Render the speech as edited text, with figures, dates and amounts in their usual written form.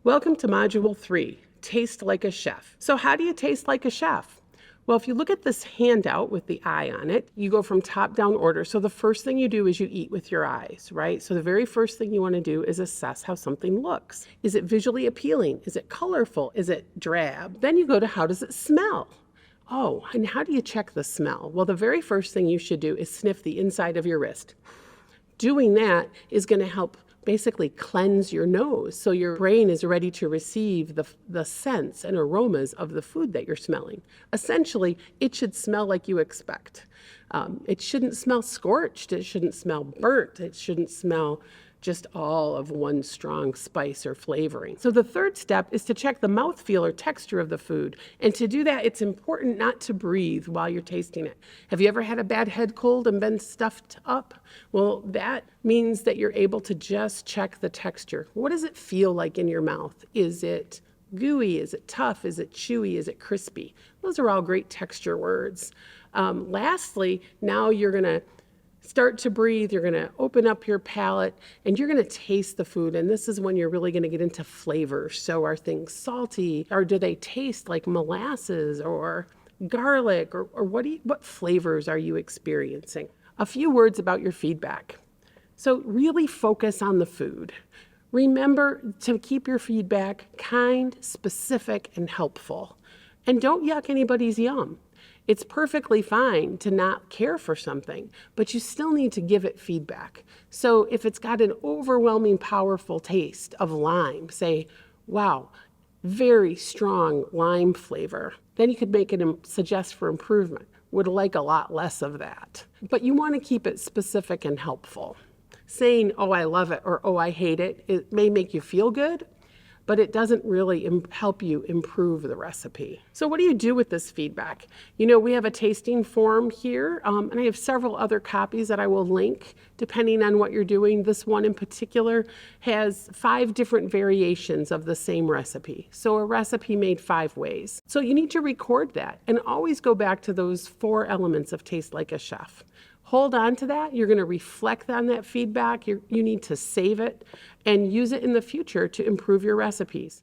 Welcome to Module 3, Taste Like a Chef. So how do you taste like a chef? Well, if you look at this handout with the eye on it, you go from top-down order. So the first thing you do is you eat with your eyes, right? So the very first thing you want to do is assess how something looks. Is it visually appealing? Is it colorful? Is it drab? Then you go to how does it smell? Oh, and how do you check the smell? Well, the very first thing you should do is sniff the inside of your wrist. Doing that is going to help basically cleanse your nose so your brain is ready to receive the scents and aromas of the food that you're smelling. Essentially, it should smell like you expect. It shouldn't smell scorched. It shouldn't smell burnt. It shouldn't smell just all of one strong spice or flavoring. So the third step is to check the mouthfeel or texture of the food. And to do that, it's important not to breathe while you're tasting it. Have you ever had a bad head cold and been stuffed up? Well, that means that you're able to just check the texture. What does it feel like in your mouth? Is it gooey? Is it tough? Is it chewy? Is it crispy? Those are all great texture words. Lastly, now you're gonna start to breathe, you're gonna open up your palate, and you're gonna taste the food. And this is when you're really gonna get into flavor. So are things salty, or do they taste like molasses or garlic, or what flavors are you experiencing? A few words about your feedback. So really focus on the food. Remember to keep your feedback kind, specific, and helpful. And don't yuck anybody's yum. It's perfectly fine to not care for something, but you still need to give it feedback. So if it's got an overwhelming, powerful taste of lime, say, wow, very strong lime flavor, then you could make it suggest for improvement. Would like a lot less of that. But you want to keep it specific and helpful. Saying, oh, I love it, or oh, I hate it, it may make you feel good, but it doesn't really help you improve the recipe. So what do you do with this feedback? You know, we have a tasting form here, and I have several other copies that I will link depending on what you're doing. This one in particular has 5 different variations of the same recipe. So a recipe made 5 ways. So you need to record that and always go back to those 4 elements of Taste Like a Chef. Hold on to that. You're going to reflect on that feedback. You need to save it and use it in the future to improve your recipes.